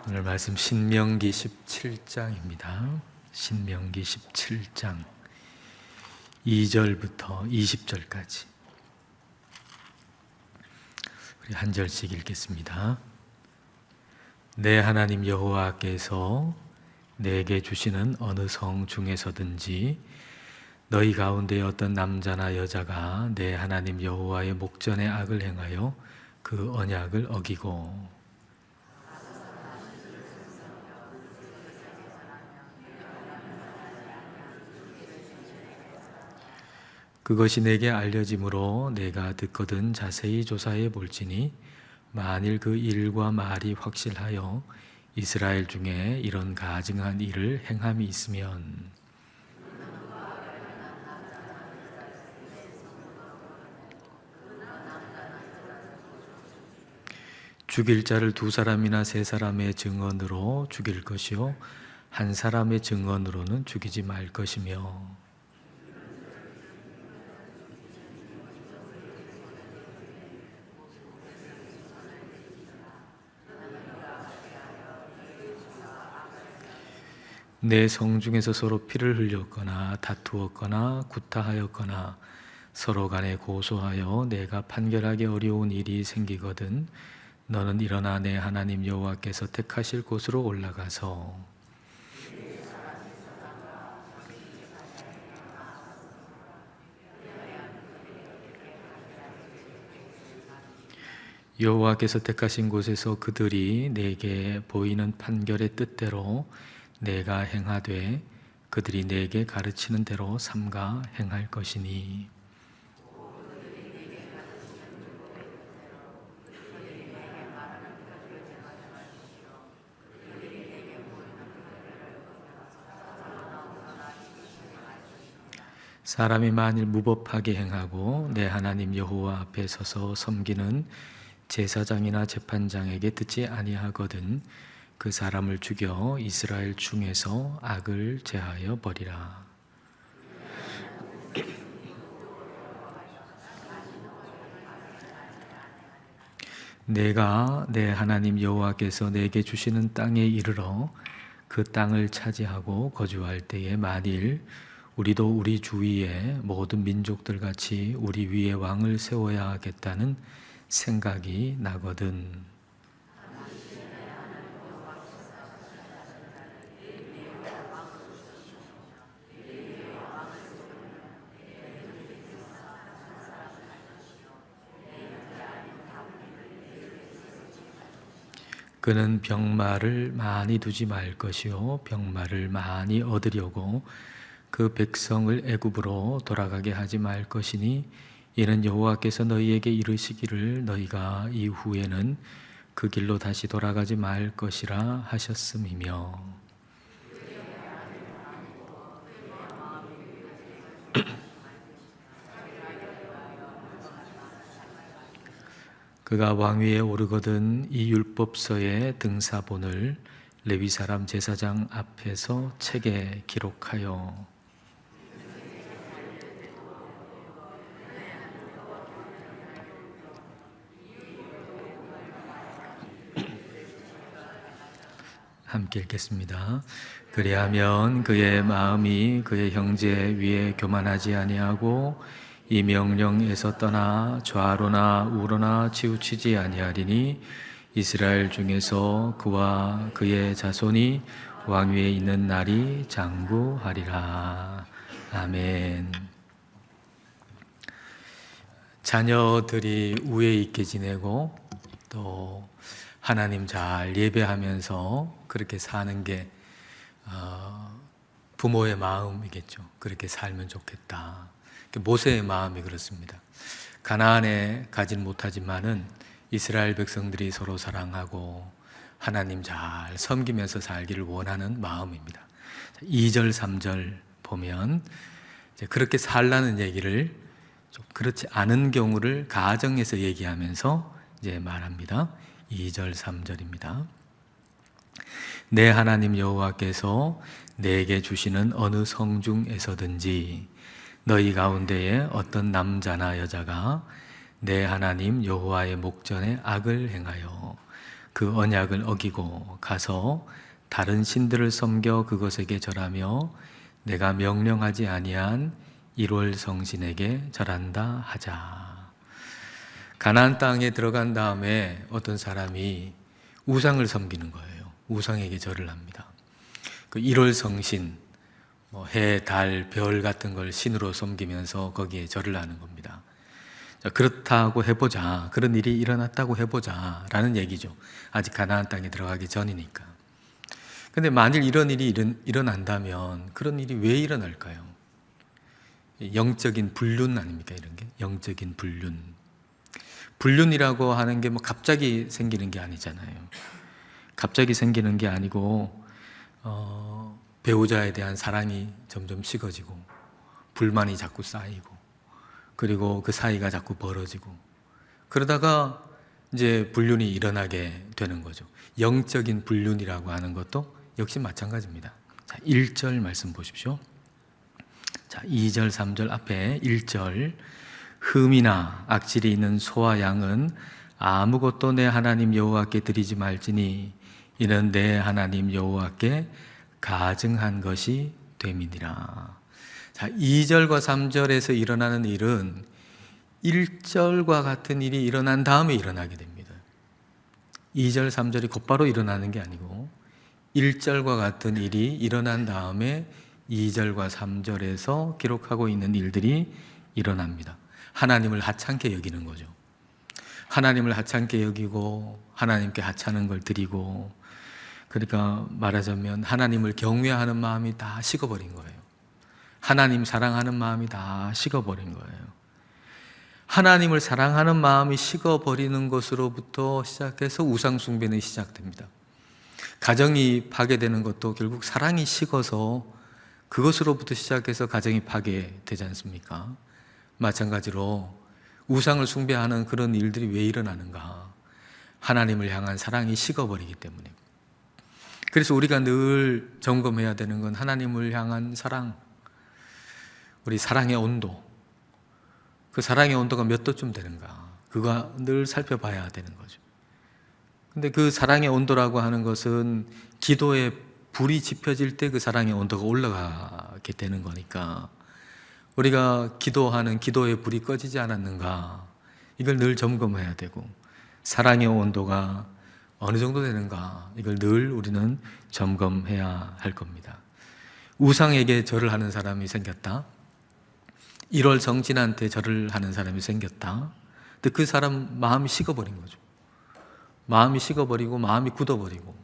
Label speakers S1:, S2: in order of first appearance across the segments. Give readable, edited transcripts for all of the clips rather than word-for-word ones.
S1: 오늘 말씀 신명기 17장입니다. 신명기 17장 2절부터 20절까지 우리 한 절씩 읽겠습니다. 내 하나님 여호와께서 내게 주시는 어느 성 중에서든지 너희 가운데 어떤 남자나 여자가 내 하나님 여호와의 목전에 악을 행하여 그 언약을 어기고 그것이 내게 알려짐으로 내가 듣거든 자세히 조사해 볼지니 만일 그 일과 말이 확실하여 이스라엘 중에 이런 가증한 일을 행함이 있으면 죽일 자를 두 사람이나 세 사람의 증언으로 죽일 것이요 한 사람의 증언으로는 죽이지 말 것이며 내 성 중에서 서로 피를 흘렸거나 다투었거나 구타하였거나 서로 간에 고소하여 내가 판결하기 어려운 일이 생기거든 너는 일어나 내 하나님 여호와께서 택하실 곳으로 올라가서 여호와께서 택하신 곳에서 그들이 내게 보이는 판결의 뜻대로 내가 행하되 그들이 내게 가르치는 대로 삼가 행할 것이니 사람이 만일 무법하게 행하고 내 하나님 여호와 앞에 서서 섬기는 제사장이나 재판장에게 듣지 아니하거든 그 사람을 죽여 이스라엘 중에서 악을 제하여 버리라. 내가 내 하나님 여호와께서 내게 주시는 땅에 이르러 그 땅을 차지하고 거주할 때에 만일 우리도 우리 주위에 모든 민족들 같이 우리 위에 왕을 세워야 하겠다는 생각이 나거든. 그는 병마를 많이 두지 말 것이요 병마를 많이 얻으려고 그 백성을 애굽으로 돌아가게 하지 말 것이니 이는 여호와께서 너희에게 이르시기를 너희가 이후에는 그 길로 다시 돌아가지 말 것이라 하셨음이며 그가 왕위에 오르거든 이 율법서의 등사본을 레위 사람 제사장 앞에서 책에 기록하여 함께 읽겠습니다. 그리하면 그의 마음이 그의 형제 위에 교만하지 아니하고 이 명령에서 떠나 좌로나 우로나 치우치지 아니하리니 이스라엘 중에서 그와 그의 자손이 왕위에 있는 날이 장구하리라. 아멘. 자녀들이 우애 있게 지내고 또 하나님 잘 예배하면서 그렇게 사는 게 부모의 마음이겠죠. 그렇게 살면 좋겠다. 모세의 마음이 그렇습니다. 가나안에 가진 못하지만은 이스라엘 백성들이 서로 사랑하고 하나님 잘 섬기면서 살기를 원하는 마음입니다. 2절, 3절 보면 이제 그렇게 살라는 얘기를 좀 그렇지 않은 경우를 가정에서 얘기하면서 이제 말합니다. 2절, 3절입니다. 내 하나님 여호와께서 내게 주시는 어느 성 중에서든지 너희 가운데에 어떤 남자나 여자가 내 하나님 여호와의 목전에 악을 행하여 그 언약을 어기고 가서 다른 신들을 섬겨 그것에게 절하며 내가 명령하지 아니한 1월 성신에게 절한다 하자. 가나안 땅에 들어간 다음에 어떤 사람이 우상을 섬기는 거예요. 우상에게 절을 합니다. 그 1월 성신, 해, 달, 별 같은 걸 신으로 섬기면서 거기에 절을 하는 겁니다. 자, 그렇다고 해보자. 그런 일이 일어났다고 해보자. 라는 얘기죠. 아직 가나안 땅에 들어가기 전이니까. 근데 만일 이런 일이 일어난다면 그런 일이 왜 일어날까요? 영적인 불륜 아닙니까? 이런 게. 영적인 불륜. 불륜이라고 하는 게 갑자기 생기는 게 아니잖아요. 갑자기 생기는 게 아니고, 배우자에 대한 사랑이 점점 식어지고, 불만이 자꾸 쌓이고, 그리고 그 사이가 자꾸 벌어지고, 그러다가 이제 불륜이 일어나게 되는 거죠. 영적인 불륜이라고 하는 것도 역시 마찬가지입니다. 자, 1절 말씀 보십시오. 자, 2절, 3절 앞에 1절. 흠이나 악질이 있는 소와 양은 아무것도 내 하나님 여호와께 드리지 말지니 이는 내 하나님 여호와께 가증한 것이 됨이니라. 자, 2절과 3절에서 일어나는 일은 1절과 같은 일이 일어난 다음에 일어나게 됩니다. 2절, 3절이 곧바로 일어나는 게 아니고 1절과 같은 일이 일어난 다음에 2절과 3절에서 기록하고 있는 일들이 일어납니다. 하나님을 하찮게 여기는 거죠. 하나님을 하찮게 여기고 하나님께 하찮은 걸 드리고, 그러니까 말하자면 하나님을 경외하는 마음이 다 식어버린 거예요. 하나님 사랑하는 마음이 다 식어버린 거예요. 하나님을 사랑하는 마음이 식어버리는 것으로부터 시작해서 우상숭배는 시작됩니다. 가정이 파괴되는 것도 결국 사랑이 식어서 그것으로부터 시작해서 가정이 파괴되지 않습니까? 마찬가지로 우상을 숭배하는 그런 일들이 왜 일어나는가? 하나님을 향한 사랑이 식어버리기 때문에. 그래서 우리가 늘 점검해야 되는 건 하나님을 향한 사랑, 우리 사랑의 온도, 그 사랑의 온도가 몇 도쯤 되는가? 그거 늘 살펴봐야 되는 거죠. 근데 그 사랑의 온도라고 하는 것은 기도에 불이 지펴질 때 그 사랑의 온도가 올라가게 되는 거니까, 우리가 기도하는 기도의 불이 꺼지지 않았는가, 이걸 늘 점검해야 되고, 사랑의 온도가 어느 정도 되는가, 이걸 늘 우리는 점검해야 할 겁니다. 우상에게 절을 하는 사람이 생겼다. 1월 성신한테 절을 하는 사람이 생겼다. 근데 그 사람 마음이 식어버린 거죠. 마음이 식어버리고 마음이 굳어버리고,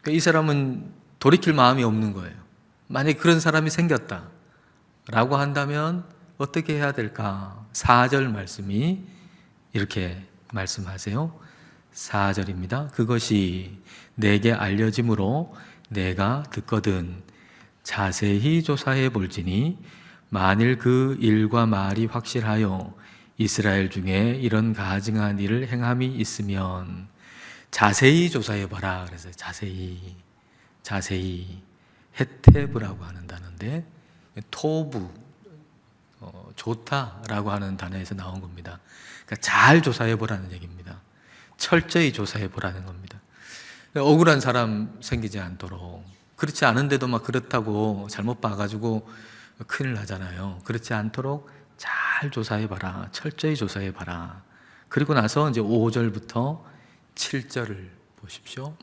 S1: 이 사람은 돌이킬 마음이 없는 거예요. 만약에 그런 사람이 생겼다 라고 한다면 어떻게 해야 될까? 4절 말씀이 이렇게 말씀하세요. 4절입니다. 그것이 내게 알려짐으로 내가 듣거든 자세히 조사해 볼지니 만일 그 일과 말이 확실하여 이스라엘 중에 이런 가증한 일을 행함이 있으면 자세히 조사해 봐라. 그래서 자세히 헤테브라고 하는 단어인데, 토부, 좋다라고 하는 단어에서 나온 겁니다. 그러니까 잘 조사해 보라는 얘기입니다. 철저히 조사해 보라는 겁니다. 억울한 사람 생기지 않도록, 그렇지 않은데도 막 그렇다고 잘못 봐가지고 큰일 나잖아요. 그렇지 않도록 잘 조사해 봐라. 철저히 조사해 봐라. 그리고 나서 이제 5절부터 7절을 보십시오.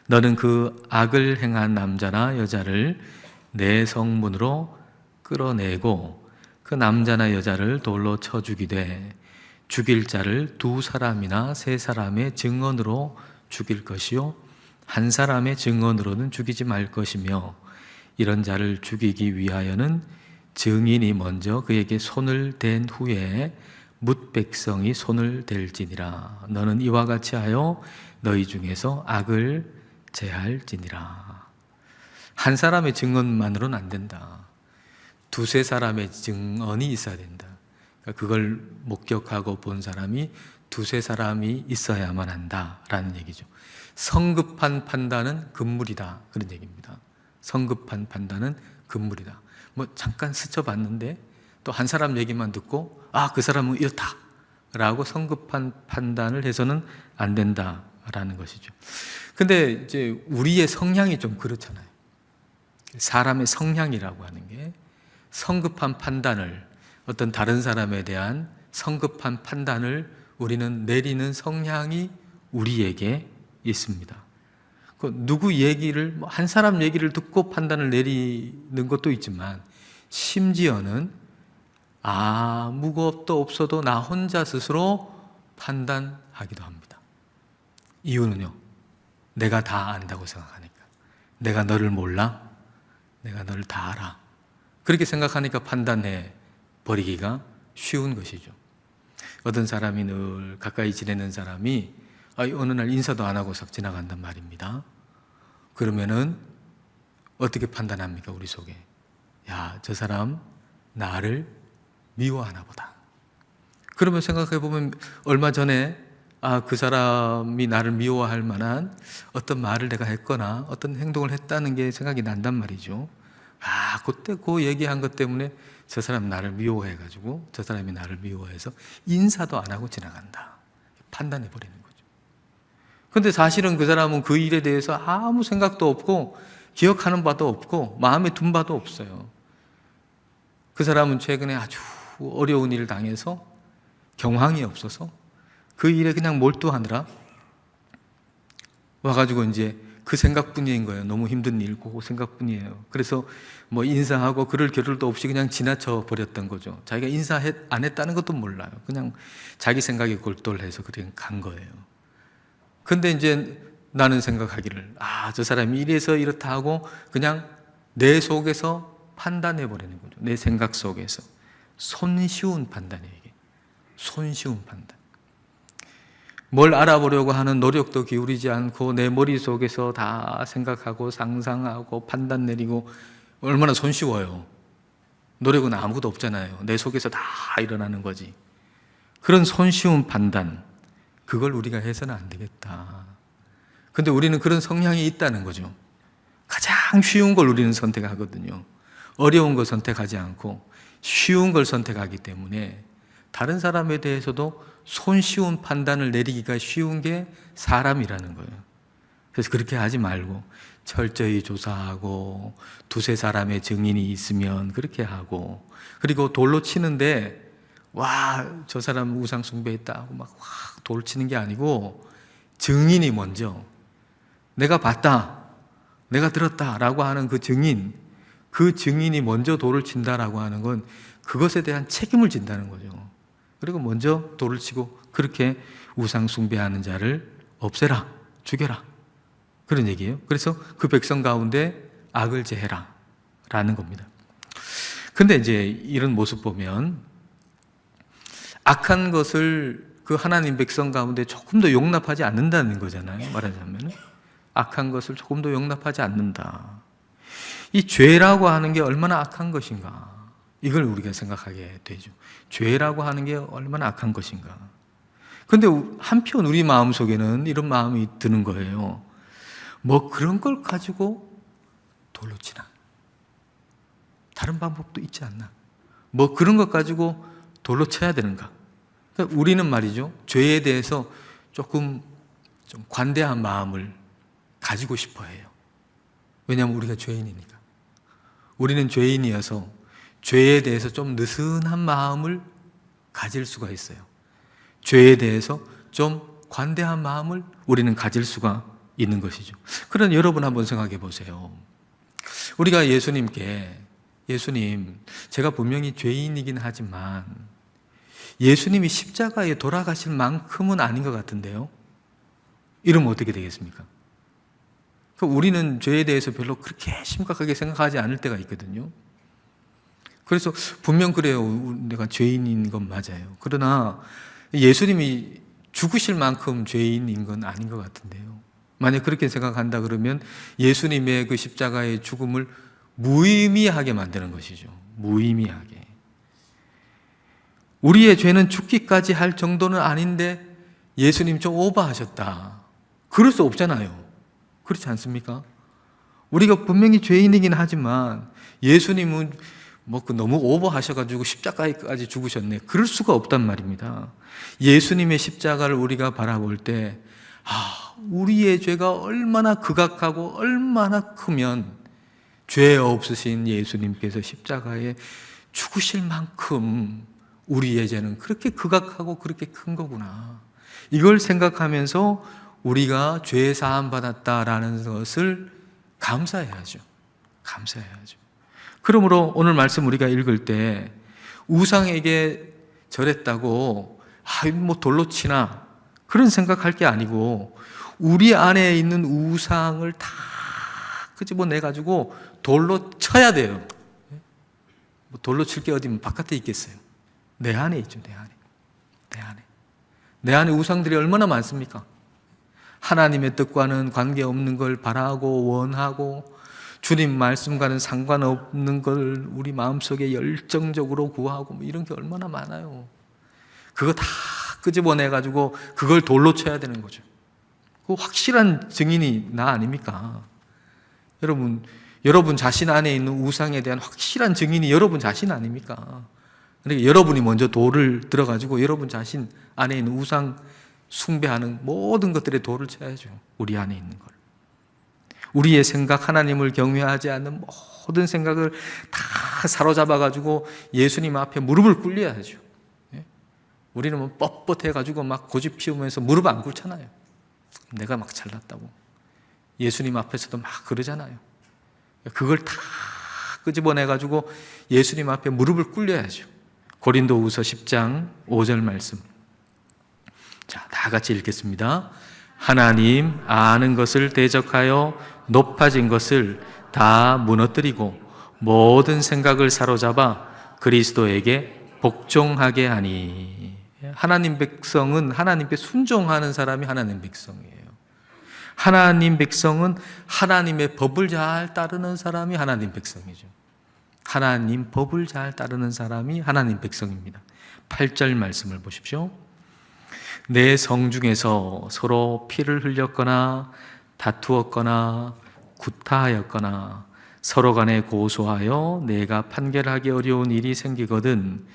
S1: 너는 그 악을 행한 남자나 여자를 내 성문으로 끌어내고 그 남자나 여자를 돌로 쳐 죽이되 죽일 자를 2사람이나 3사람의 증언으로 죽일 것이요 한 사람의 증언으로는 죽이지 말 것이며 이런 자를 죽이기 위하여는 증인이 먼저 그에게 손을 댄 후에 뭇 백성이 손을 댈지니라. 너는 이와 같이 하여 너희 중에서 악을 제할지니라. 한 사람의 증언만으로는 안 된다. 2-3사람의 증언이 있어야 된다. 그러니까 그걸 목격하고 본 사람이 2-3사람이 있어야만 한다라는 얘기죠. 성급한 판단은 금물이다, 그런 얘기입니다. 성급한 판단은 금물이다. 잠깐 스쳐봤는데 또 한 사람 얘기만 듣고 그 사람은 이렇다 라고 성급한 판단을 해서는 안 된다라는 것이죠. 근데 이제 우리의 성향이 좀 그렇잖아요. 사람의 성향이라고 하는 게 성급한 판단을, 어떤 다른 사람에 대한 성급한 판단을 우리는 내리는 성향이 우리에게 있습니다. 누구 얘기를, 한 사람 얘기를 듣고 판단을 내리는 것도 있지만, 심지어는 아무 것도 없어도 나 혼자 스스로 판단하기도 합니다. 이유는요, 내가 다 안다고 생각하니까. 내가 너를 몰라? 내가 너를 다 알아. 그렇게 생각하니까 판단해 버리기가 쉬운 것이죠. 어떤 사람이 늘 가까이 지내는 사람이 어느 날 인사도 안 하고 싹 지나간단 말입니다. 그러면은 어떻게 판단합니까? 우리 속에. 야, 저 사람 나를 미워하나 보다. 그러면 생각해 보면 얼마 전에 그 사람이 나를 미워할 만한 어떤 말을 내가 했거나 어떤 행동을 했다는 게 생각이 난단 말이죠. 그때 그 얘기한 것 때문에 저 사람 나를 미워해가지고 저 사람이 나를 미워해서 인사도 안 하고 지나간다. 판단해 버리는 거죠. 근데 사실은 그 사람은 그 일에 대해서 아무 생각도 없고 기억하는 바도 없고 마음에 둔 바도 없어요. 그 사람은 최근에 아주 어려운 일을 당해서 경황이 없어서 그 일에 그냥 몰두하느라 와가지고 이제 그 생각뿐인 거예요. 너무 힘든 일, 그 생각뿐이에요. 그래서 뭐 인사하고 그럴 겨를도 없이 그냥 지나쳐 버렸던 거죠. 자기가 인사 안 했다는 것도 몰라요. 그냥 자기 생각에 골똘해서 그냥 간 거예요. 근데 이제 나는 생각하기를 저 사람이 이래서 이렇다 하고 그냥 내 속에서 판단해 버리는 거죠. 내 생각 속에서. 손쉬운 판단이에요, 이게. 손쉬운 판단. 뭘 알아보려고 하는 노력도 기울이지 않고 내 머릿속에서 다 생각하고 상상하고 판단 내리고 얼마나 손쉬워요. 노력은 아무것도 없잖아요. 내 속에서 다 일어나는 거지. 그런 손쉬운 판단, 그걸 우리가 해서는 안 되겠다. 근데 우리는 그런 성향이 있다는 거죠. 가장 쉬운 걸 우리는 선택하거든요. 어려운 걸 선택하지 않고 쉬운 걸 선택하기 때문에 다른 사람에 대해서도 손쉬운 판단을 내리기가 쉬운 게 사람이라는 거예요. 그래서 그렇게 하지 말고 철저히 조사하고 두세 사람의 증인이 있으면 그렇게 하고, 그리고 돌로 치는데 저 사람 우상 숭배했다 하고 막 돌 치는 게 아니고 증인이 먼저, 내가 봤다, 내가 들었다 라고 하는 그 증인이 먼저 돌을 친다라고 하는 건 그것에 대한 책임을 진다는 거죠. 그리고 먼저 돌을 치고 그렇게 우상 숭배하는 자를 없애라, 죽여라, 그런 얘기예요. 그래서 그 백성 가운데 악을 제해라 라는 겁니다. 근데 이제 이런 모습 보면 악한 것을 그 하나님 백성 가운데 조금 더 용납하지 않는다는 거잖아요. 말하자면 악한 것을 조금 더 용납하지 않는다. 이 죄라고 하는 게 얼마나 악한 것인가, 이걸 우리가 생각하게 되죠. 죄라고 하는 게 얼마나 악한 것인가. 근데 한편 우리 마음속에는 이런 마음이 드는 거예요. 뭐 그런 걸 가지고 돌로 치나? 다른 방법도 있지 않나? 뭐 그런 것 가지고 돌로 쳐야 되는가? 그러니까 우리는 말이죠, 죄에 대해서 조금 좀 관대한 마음을 가지고 싶어 해요. 왜냐하면 우리가 죄인이니까. 우리는 죄인이어서 죄에 대해서 좀 느슨한 마음을 가질 수가 있어요. 죄에 대해서 좀 관대한 마음을 우리는 가질 수가 있는 것이죠. 그러나 여러분 한번 생각해 보세요. 우리가 예수님께, 예수님, 제가 분명히 죄인이긴 하지만 예수님이 십자가에 돌아가실 만큼은 아닌 것 같은데요, 이러면 어떻게 되겠습니까? 우리는 죄에 대해서 별로 그렇게 심각하게 생각하지 않을 때가 있거든요. 그래서 분명 그래요. 내가 죄인인 건 맞아요. 그러나 예수님이 죽으실 만큼 죄인인 건 아닌 것 같은데요. 만약 그렇게 생각한다 그러면 예수님의 그 십자가의 죽음을 무의미하게 만드는 것이죠. 무의미하게. 우리의 죄는 죽기까지 할 정도는 아닌데 예수님 좀 오버하셨다, 그럴 수 없잖아요. 그렇지 않습니까? 우리가 분명히 죄인이긴 하지만 예수님은 너무 오버하셔가지고 십자가에까지 죽으셨네. 그럴 수가 없단 말입니다. 예수님의 십자가를 우리가 바라볼 때, 우리의 죄가 얼마나 극악하고 얼마나 크면 죄 없으신 예수님께서 십자가에 죽으실 만큼 우리의 죄는 그렇게 극악하고 그렇게 큰 거구나. 이걸 생각하면서 우리가 죄 사함 받았다라는 것을 감사해야죠. 감사해야죠. 그러므로 오늘 말씀 우리가 읽을 때 우상에게 절했다고 돌로 치나 그런 생각할 게 아니고 우리 안에 있는 우상을 다 끄집어내가지고 돌로 쳐야 돼요. 돌로 칠 게 어디 바깥에 있겠어요? 내 안에 있죠. 내 안에 우상들이 얼마나 많습니까? 하나님의 뜻과는 관계없는 걸 바라고 원하고 주님 말씀과는 상관없는 걸 우리 마음속에 열정적으로 구하고 이런 게 얼마나 많아요. 그거 다 끄집어내가지고 그걸 돌로 쳐야 되는 거죠. 그 확실한 증인이 나 아닙니까? 여러분 자신 안에 있는 우상에 대한 확실한 증인이 여러분 자신 아닙니까? 그러니까 여러분이 먼저 돌을 들어가지고 여러분 자신 안에 있는 우상 숭배하는 모든 것들에 돌을 쳐야죠. 우리 안에 있는 걸. 우리의 생각, 하나님을 경외하지 않는 모든 생각을 다 사로잡아가지고 예수님 앞에 무릎을 꿇려야죠. 우리는 뻣뻣해가지고 막 고집 피우면서 무릎 안 꿇잖아요. 내가 막 잘났다고. 예수님 앞에서도 막 그러잖아요. 그걸 다 끄집어내가지고 예수님 앞에 무릎을 꿇려야죠. 고린도후서 10장 5절 말씀. 자, 다 같이 읽겠습니다. 하나님 아는 것을 대적하여 높아진 것을 다 무너뜨리고 모든 생각을 사로잡아 그리스도에게 복종하게 하니. 하나님 백성은 하나님께 순종하는 사람이 하나님 백성이에요. 하나님 백성은 하나님의 법을 잘 따르는 사람이 하나님 백성이죠. 하나님 법을 잘 따르는 사람이 하나님 백성입니다. 8절 말씀을 보십시오. 내 성중에서 서로 피를 흘렸거나 다투었거나 구타하였거나 서로 간에 고소하여 내가 판결하기 어려운 일이 생기거든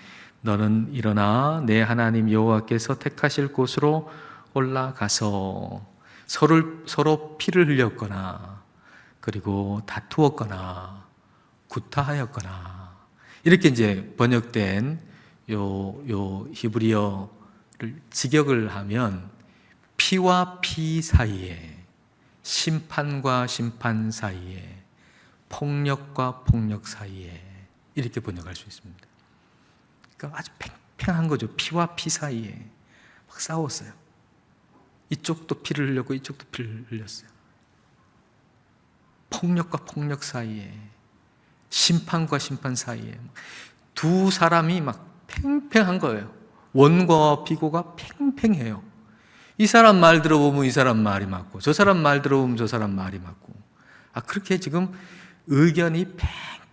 S1: 너는 일어나 내 하나님 여호와께서 택하실 곳으로 올라가서 서로 피를 흘렸거나 그리고 다투었거나 구타하였거나 이렇게 이제 번역된 요 히브리어를 직역을 하면 피와 피 사이에 심판과 심판 사이에 폭력과 폭력 사이에 이렇게 번역할 수 있습니다. 그러니까 아주 팽팽한 거죠. 피와 피 사이에 막 싸웠어요. 이쪽도 피를 흘렸고 이쪽도 피를 흘렸어요. 폭력과 폭력 사이에 심판과 심판 사이에 두 사람이 막 팽팽한 거예요. 원고와 피고가 팽팽해요. 이 사람 말 들어보면 이 사람 말이 맞고 저 사람 말 들어보면 저 사람 말이 맞고 그렇게 지금 의견이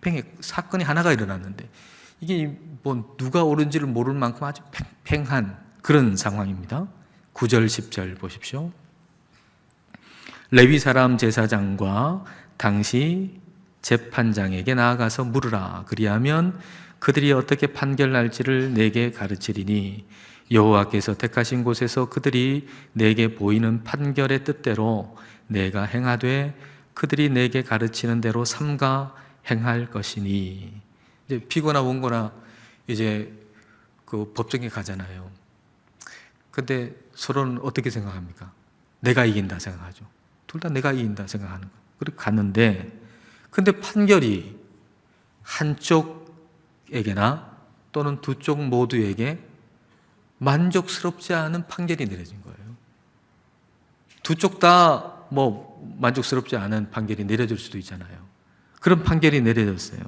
S1: 팽팽해. 사건이 하나가 일어났는데 이게 누가 옳은지를 모를 만큼 아주 팽팽한 그런 상황입니다. 9절 10절 보십시오. 레위 사람 제사장과 당시 재판장에게 나아가서 물으라. 그리하면 그들이 어떻게 판결할지를 내게 가르치리니 여호와께서 택하신 곳에서 그들이 내게 보이는 판결의 뜻대로 내가 행하되 그들이 내게 가르치는 대로 삼가 행할 것이니. 이제 피고나 원고나 이제 그 법정에 가잖아요. 근데 서로는 어떻게 생각합니까? 내가 이긴다 생각하죠. 둘 다 내가 이긴다 생각하는 거예요. 그렇게 갔는데 근데 판결이 한쪽에게나 또는 두 쪽 모두에게 만족스럽지 않은 판결이 내려진 거예요. 두 쪽 다 만족스럽지 않은 판결이 내려질 수도 있잖아요. 그런 판결이 내려졌어요.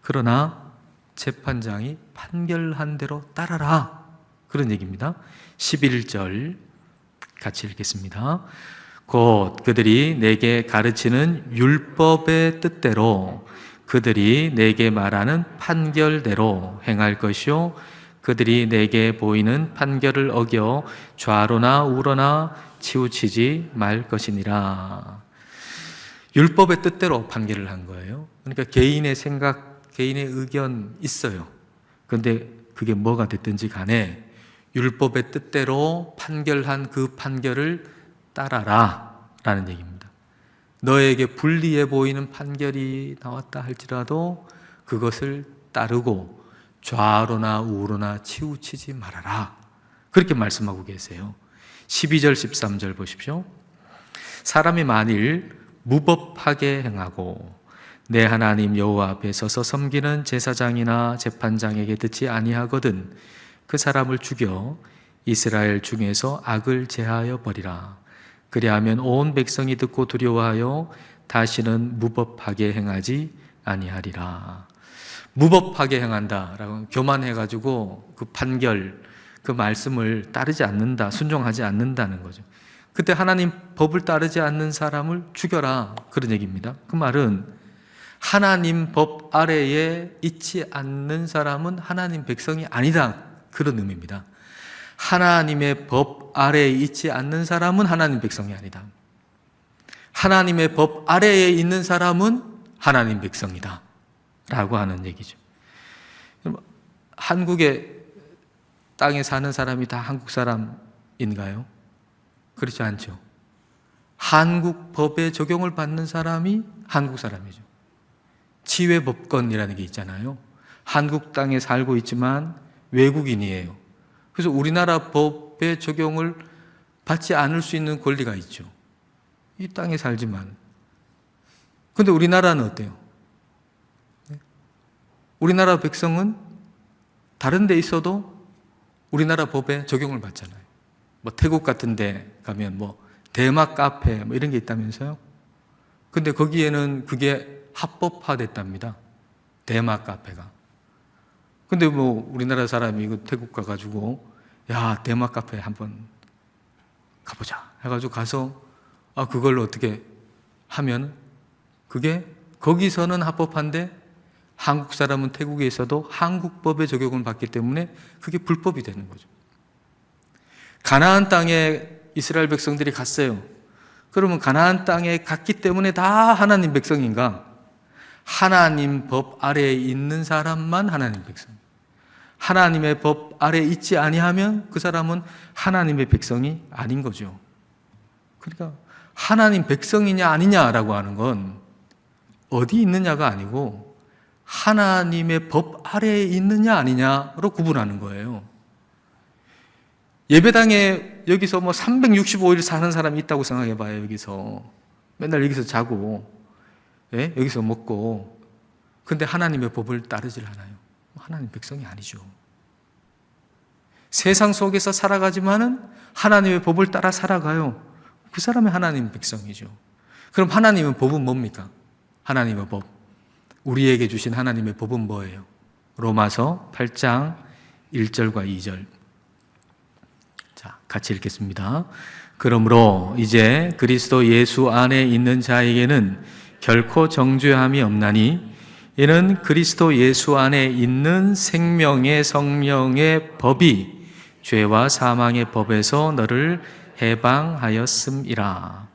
S1: 그러나 재판장이 판결한 대로 따라라. 그런 얘기입니다. 11절 같이 읽겠습니다. 곧 그들이 내게 가르치는 율법의 뜻대로 그들이 내게 말하는 판결대로 행할 것이요 그들이 내게 보이는 판결을 어겨 좌로나 우로나 치우치지 말 것이니라. 율법의 뜻대로 판결을 한 거예요. 그러니까 개인의 생각 개인의 의견 있어요. 그런데 그게 뭐가 됐든지 간에 율법의 뜻대로 판결한 그 판결을 따라라 라는 얘기입니다. 너에게 불리해 보이는 판결이 나왔다 할지라도 그것을 따르고 좌로나 우로나 치우치지 말아라. 그렇게 말씀하고 계세요. 12절 13절 보십시오. 사람이 만일 무법하게 행하고 내 하나님 여호와 앞에 서서 섬기는 제사장이나 재판장에게 듣지 아니하거든 그 사람을 죽여 이스라엘 중에서 악을 제하여 버리라. 그리하면 온 백성이 듣고 두려워하여 다시는 무법하게 행하지 아니하리라. 무법하게 행한다라고 교만해가지고 그 판결, 그 말씀을 따르지 않는다, 순종하지 않는다는 거죠. 그때 하나님 법을 따르지 않는 사람을 죽여라, 그런 얘기입니다. 그 말은 하나님 법 아래에 있지 않는 사람은 하나님 백성이 아니다, 그런 의미입니다. 하나님의 법 아래에 있지 않는 사람은 하나님 백성이 아니다. 하나님의 법 아래에 있는 사람은 하나님 백성이다 라고 하는 얘기죠. 한국의 땅에 사는 사람이 다 한국 사람인가요? 그렇지 않죠. 한국 법의 적용을 받는 사람이 한국 사람이죠. 지외법권이라는 게 있잖아요. 한국 땅에 살고 있지만 외국인이에요. 그래서 우리나라 법의 적용을 받지 않을 수 있는 권리가 있죠. 이 땅에 살지만. 근데 우리나라는 어때요? 우리나라 백성은 다른 데 있어도 우리나라 법에 적용을 받잖아요. 뭐 태국 같은 데 가면 뭐 대마 카페 뭐 이런 게 있다면서요? 근데 거기에는 그게 합법화됐답니다. 대마 카페가. 근데 뭐 우리나라 사람이 그 태국 가가지고 야 대마 카페 한번 가보자 해가지고 가서 그걸 어떻게 하면 그게 거기서는 합법한데 한국 사람은 태국에 있어도 한국 법의 적용을 받기 때문에 그게 불법이 되는 거죠. 가나안 땅에 이스라엘 백성들이 갔어요. 그러면 가나안 땅에 갔기 때문에 다 하나님 백성인가? 하나님 법 아래에 있는 사람만 하나님 백성. 하나님의 법 아래에 있지 아니하면 그 사람은 하나님의 백성이 아닌 거죠. 그러니까 하나님 백성이냐 아니냐라고 하는 건 어디 있느냐가 아니고 하나님의 법 아래에 있느냐 아니냐로 구분하는 거예요. 예배당에 여기서 뭐 365일 사는 사람이 있다고 생각해 봐요. 여기서 맨날 여기서 자고 여기서 먹고 근데 하나님의 법을 따르질 않아요. 하나님 백성이 아니죠. 세상 속에서 살아가지만은 하나님의 법을 따라 살아가요. 그 사람이 하나님 백성이죠. 그럼 하나님의 법은 뭡니까? 하나님의 법. 우리에게 주신 하나님의 법은 뭐예요? 로마서 8장 1절과 2절. 자, 같이 읽겠습니다. 그러므로 이제 그리스도 예수 안에 있는 자에게는 결코 정죄함이 없나니 이는 그리스도 예수 안에 있는 생명의 성령의 법이 죄와 사망의 법에서 너를 해방하였음이라.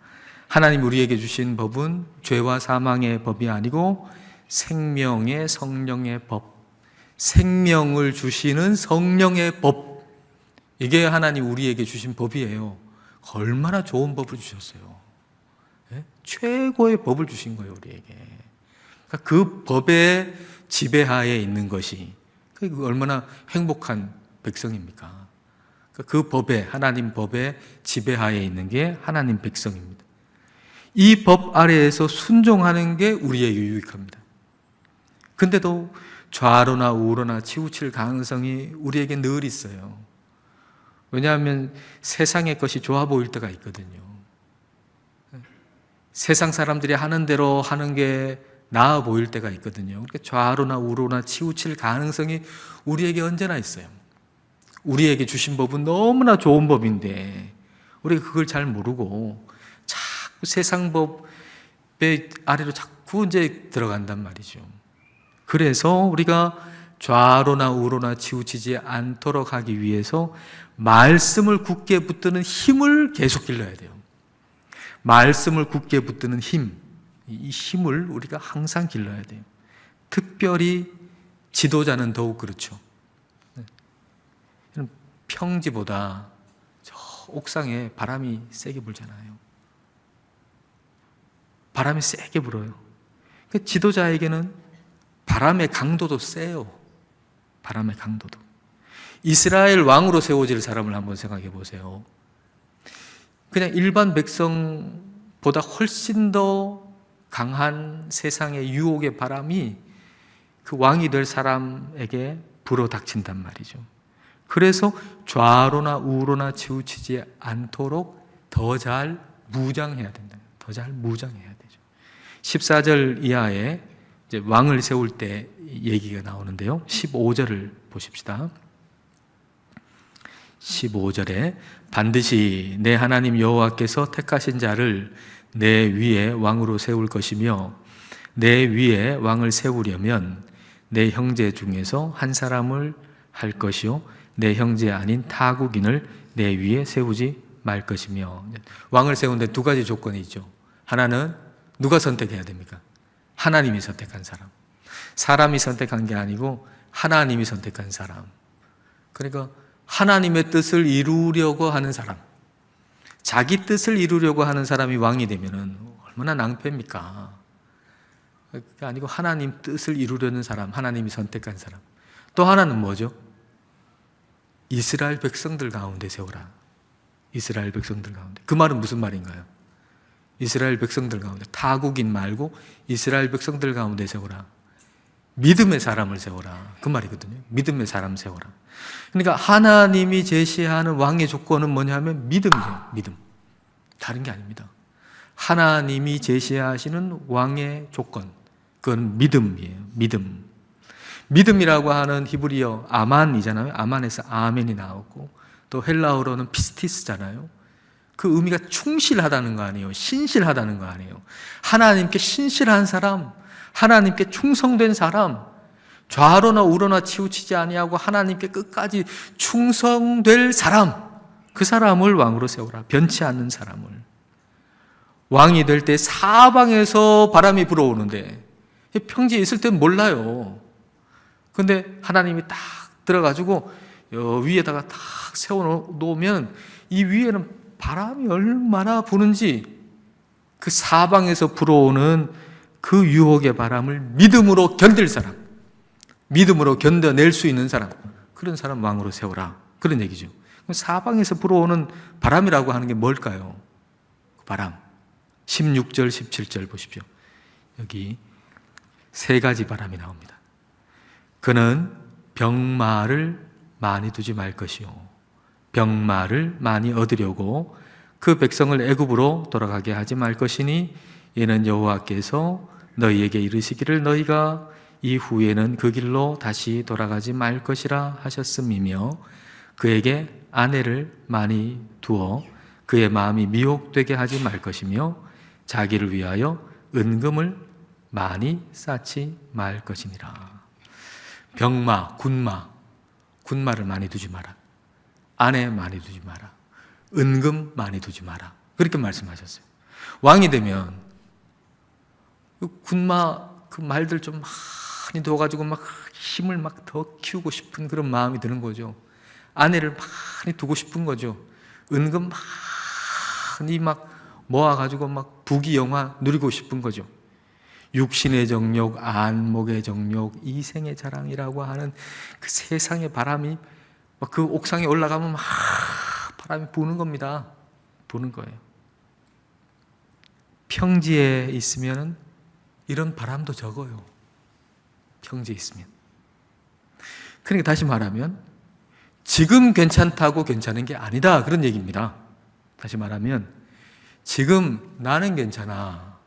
S1: 하나님 우리에게 주신 법은 죄와 사망의 법이 아니고 생명의 성령의 법, 생명을 주시는 성령의 법, 이게 하나님 우리에게 주신 법이에요. 얼마나 좋은 법을 주셨어요. 최고의 법을 주신 거예요, 우리에게. 그 법의 지배하에 있는 것이 얼마나 행복한 백성입니까? 그 법에, 하나님 법의 지배하에 있는 게 하나님 백성입니다. 이 법 아래에서 순종하는 게 우리에게 유익합니다. 근데도 좌로나 우로나 치우칠 가능성이 우리에게 늘 있어요. 왜냐하면 세상의 것이 좋아 보일 때가 있거든요. 세상 사람들이 하는 대로 하는 게 나아 보일 때가 있거든요. 그러니까 좌로나 우로나 치우칠 가능성이 우리에게 언제나 있어요. 우리에게 주신 법은 너무나 좋은 법인데 우리가 그걸 잘 모르고 자꾸 세상 법의 아래로 자꾸 이제 들어간단 말이죠. 그래서 우리가 좌로나 우로나 치우치지 않도록 하기 위해서 말씀을 굳게 붙드는 힘을 계속 길러야 돼요. 말씀을 굳게 붙드는 힘, 이 힘을 우리가 항상 길러야 돼요. 특별히 지도자는 더욱 그렇죠. 평지보다 저 옥상에 바람이 세게 불잖아요. 바람이 세게 불어요. 지도자에게는 바람의 강도도 세요. 바람의 강도도. 이스라엘 왕으로 세워질 사람을 한번 생각해 보세요. 그냥 일반 백성보다 훨씬 더 강한 세상의 유혹의 바람이 그 왕이 될 사람에게 불어닥친단 말이죠. 그래서 좌로나 우로나 치우치지 않도록 더 잘 무장해야 된다. 더 잘 무장해야 되죠. 14절 이하에 이제 왕을 세울 때 얘기가 나오는데요. 15절을 보십시다. 15절에 반드시 내 하나님 여호와께서 택하신 자를 내 위에 왕으로 세울 것이며 내 위에 왕을 세우려면 내 형제 중에서 한 사람을 할 것이요 내 형제 아닌 타국인을 내 위에 세우지 말 것이며. 왕을 세우는데 두 가지 조건이 있죠. 하나는 누가 선택해야 됩니까? 하나님이 선택한 사람. 사람이 선택한 게 아니고 하나님이 선택한 사람. 그러니까 하나님의 뜻을 이루려고 하는 사람, 자기 뜻을 이루려고 하는 사람이 왕이 되면 얼마나 낭패입니까? 그게 아니고 하나님 뜻을 이루려는 사람, 하나님이 선택한 사람. 또 하나는 뭐죠? 이스라엘 백성들 가운데 세우라. 이스라엘 백성들 가운데. 그 말은 무슨 말인가요? 이스라엘 백성들 가운데, 타국인 말고 이스라엘 백성들 가운데 세우라. 믿음의 사람을 세워라. 그 말이거든요. 믿음의 사람 세워라. 그러니까 하나님이 제시하는 왕의 조건은 뭐냐면 믿음이에요. 믿음. 다른 게 아닙니다. 하나님이 제시하시는 왕의 조건, 그건 믿음이에요. 믿음. 믿음이라고 하는 히브리어 아만이잖아요. 아만에서 아멘이 나오고, 또 헬라어로는 피스티스잖아요. 그 의미가 충실하다는 거 아니에요. 신실하다는 거 아니에요. 하나님께 신실한 사람, 하나님께 충성된 사람, 좌로나 우로나 치우치지 아니하고 하나님께 끝까지 충성될 사람, 그 사람을 왕으로 세우라. 변치 않는 사람을. 왕이 될 때 사방에서 바람이 불어오는데 평지에 있을 땐 몰라요. 근데 하나님이 딱 들어가지고 위에다가 딱 세워놓으면 이 위에는 바람이 얼마나 부는지 그 사방에서 불어오는 그 유혹의 바람을 믿음으로 견딜 사람, 믿음으로 견뎌낼 수 있는 사람, 그런 사람 왕으로 세우라. 그런 얘기죠. 사방에서 불어오는 바람이라고 하는 게 뭘까요? 바람. 16절, 17절 보십시오. 여기 세 가지 바람이 나옵니다. 그는 병마를 많이 두지 말 것이요 병마를 많이 얻으려고 그 백성을 애굽으로 돌아가게 하지 말 것이니 이는 여호와께서 너희에게 이르시기를 너희가 이후에는 그 길로 다시 돌아가지 말 것이라 하셨음이며 그에게 아내를 많이 두어 그의 마음이 미혹되게 하지 말 것이며 자기를 위하여 은금을 많이 쌓지 말 것이니라. 병마, 군마를 많이 두지 마라. 아내 많이 두지 마라. 은금 많이 두지 마라. 그렇게 말씀하셨어요. 왕이 되면 군마 그 말들 좀 많이 둬가지고 막 힘을 막 더 키우고 싶은 그런 마음이 드는 거죠. 아내를 많이 두고 싶은 거죠. 은금 많이 막 모아가지고 막 부귀영화 누리고 싶은 거죠. 육신의 정욕, 안목의 정욕, 이생의 자랑이라고 하는 그 세상의 바람이 막 그 옥상에 올라가면 막 바람이 부는 겁니다. 부는 거예요. 평지에 있으면 이런 바람도 적어요. 평지에 있으면. 그러니까 다시 말하면 지금 괜찮다고 괜찮은 게 아니다. 그런 얘기입니다. 다시 말하면 지금 나는 괜찮아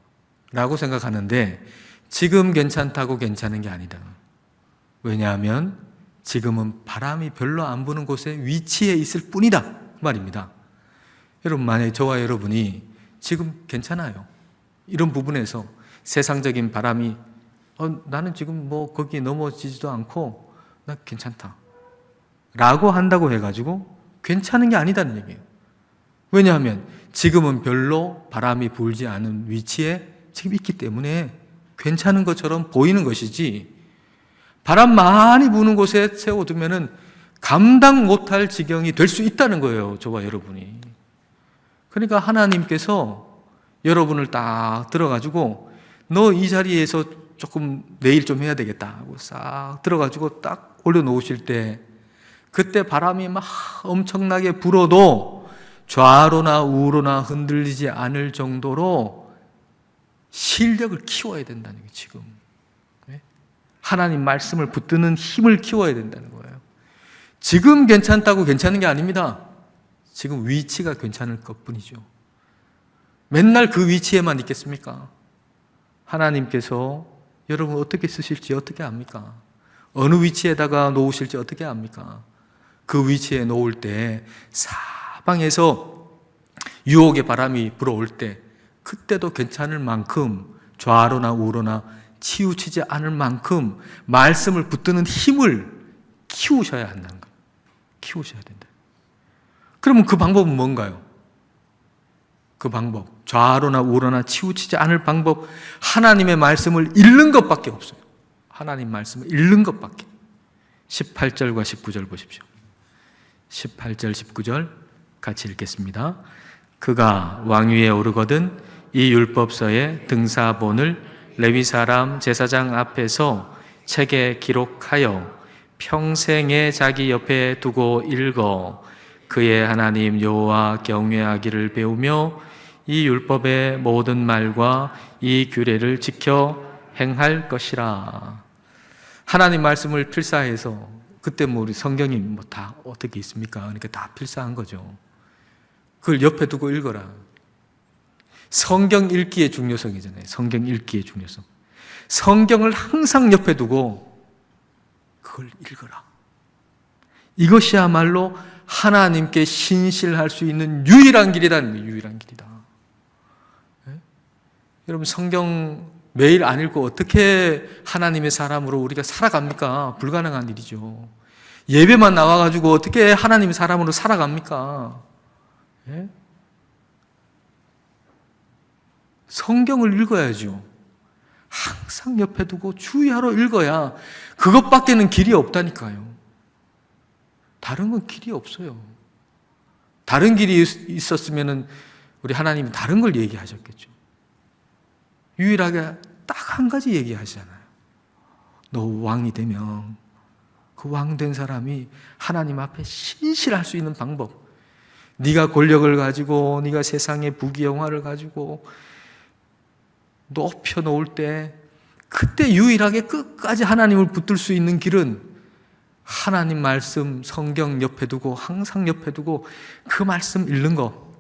S1: 라고 생각하는데 지금 괜찮다고 괜찮은 게 아니다. 왜냐하면 지금은 바람이 별로 안 부는 곳에 위치해 있을 뿐이다 그 말입니다. 여러분, 만약에 저와 여러분이 지금 괜찮아요, 이런 부분에서 세상적인 바람이 나는 지금 뭐 거기에 넘어지지도 않고 나 괜찮다 라고 한다고 해가지고 괜찮은 게 아니다는 얘기예요. 왜냐하면 지금은 별로 바람이 불지 않은 위치에 지금 있기 때문에 괜찮은 것처럼 보이는 것이지, 바람 많이 부는 곳에 세워두면은 감당 못할 지경이 될 수 있다는 거예요, 저와 여러분이. 그러니까 하나님께서 여러분을 딱 들어가지고 너 이 자리에서 조금 내일 좀 해야 되겠다 하고 싹 들어가지고 딱 올려놓으실 때, 그때 바람이 막 엄청나게 불어도 좌로나 우로나 흔들리지 않을 정도로 실력을 키워야 된다는 거예요, 지금. 하나님 말씀을 붙드는 힘을 키워야 된다는 거예요. 지금 괜찮다고 괜찮은 게 아닙니다. 지금 위치가 괜찮을 것뿐이죠. 맨날 그 위치에만 있겠습니까? 하나님께서 여러분 어떻게 쓰실지 어떻게 압니까? 어느 위치에다가 놓으실지 어떻게 압니까? 그 위치에 놓을 때 사방에서 유혹의 바람이 불어올 때 그때도 괜찮을 만큼 좌로나 우로나 치우치지 않을 만큼 말씀을 붙드는 힘을 키우셔야 한다는 거예요. 키우셔야 된다. 그러면 그 방법은 뭔가요? 그 방법, 좌로나 우로나 치우치지 않을 방법, 하나님의 말씀을 읽는 것밖에 없어요. 하나님 말씀을 읽는 것밖에. 18절과 19절 보십시오. 18절, 19절 같이 읽겠습니다. 그가 왕위에 오르거든 이 율법서의 등사본을 레위 사람 제사장 앞에서 책에 기록하여 평생에 자기 옆에 두고 읽어 그의 하나님 여호와 경외하기를 배우며 이 율법의 모든 말과 이 규례를 지켜 행할 것이라. 하나님 말씀을 필사해서, 그때 뭐 우리 성경이 뭐 다 어떻게 있습니까? 그러니까 다 필사한 거죠. 그걸 옆에 두고 읽어라. 성경 읽기의 중요성이잖아요. 성경 읽기의 중요성. 성경을 항상 옆에 두고 그걸 읽어라. 이것이야말로 하나님께 신실할 수 있는 유일한 길이다. 유일한 길이다. 네? 여러분 성경 매일 안 읽고 어떻게 하나님의 사람으로 우리가 살아갑니까? 불가능한 일이죠. 예배만 나와가지고 어떻게 하나님의 사람으로 살아갑니까? 네? 성경을 읽어야죠. 항상 옆에 두고 주의하러 읽어야 그것밖에는 길이 없다니까요. 다른 건 길이 없어요. 다른 길이 있었으면 우리 하나님이 다른 걸 얘기하셨겠죠. 유일하게 딱 한 가지 얘기하시잖아요. 너 왕이 되면 그 왕 된 사람이 하나님 앞에 신실할 수 있는 방법, 네가 권력을 가지고 네가 세상의 부귀영화를 가지고 높여놓을 때 그때 유일하게 끝까지 하나님을 붙들 수 있는 길은 하나님 말씀 성경 옆에 두고 항상 옆에 두고 그 말씀 읽는 거,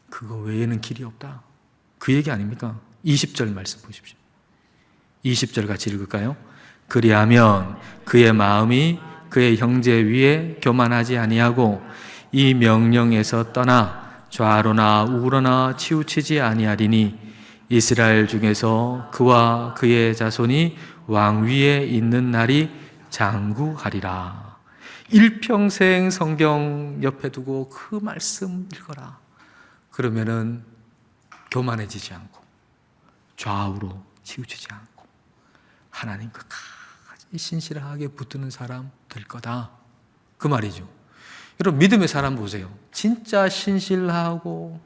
S1: 그거 외에는 길이 없다. 그 얘기 아닙니까? 20절 말씀 보십시오. 20절 같이 읽을까요? 그리하면 그의 마음이 그의 형제 위에 교만하지 아니하고 이 명령에서 떠나 좌로나 우로나 치우치지 아니하리니 이스라엘 중에서 그와 그의 자손이 왕 위에 있는 날이 장구하리라. 일평생 성경 옆에 두고 그 말씀 읽어라. 그러면은 교만해지지 않고 좌우로 치우치지 않고 하나님 끝까지 신실하게 붙드는 사람 될 거다. 그 말이죠. 여러분 믿음의 사람 보세요. 진짜 신실하고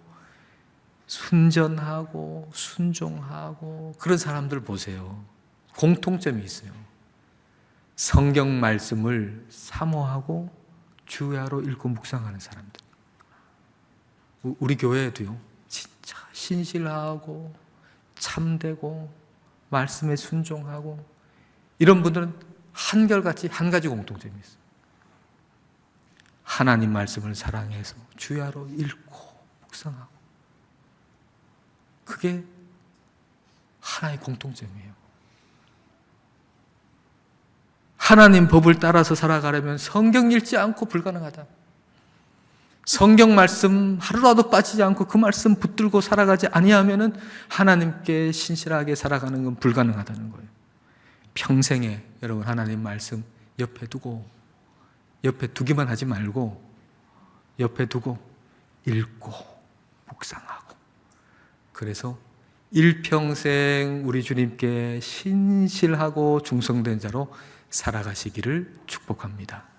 S1: 순전하고 순종하고 그런 사람들 보세요. 공통점이 있어요. 성경 말씀을 사모하고 주야로 읽고 묵상하는 사람들. 우리 교회에도요, 진짜 신실하고 참되고 말씀에 순종하고 이런 분들은 한결같이 한 가지 공통점이 있어요. 하나님 말씀을 사랑해서 주야로 읽고 묵상하고, 그게 하나의 공통점이에요. 하나님 법을 따라서 살아가려면 성경 읽지 않고 불가능하다. 성경 말씀 하루라도 빠지지 않고 그 말씀 붙들고 살아가지 아니하면은 하나님께 신실하게 살아가는 건 불가능하다는 거예요. 평생에 여러분 하나님 말씀 옆에 두고, 옆에 두기만 하지 말고 옆에 두고 읽고 묵상하고, 그래서 일평생 우리 주님께 신실하고 충성된 자로 살아가시기를 축복합니다.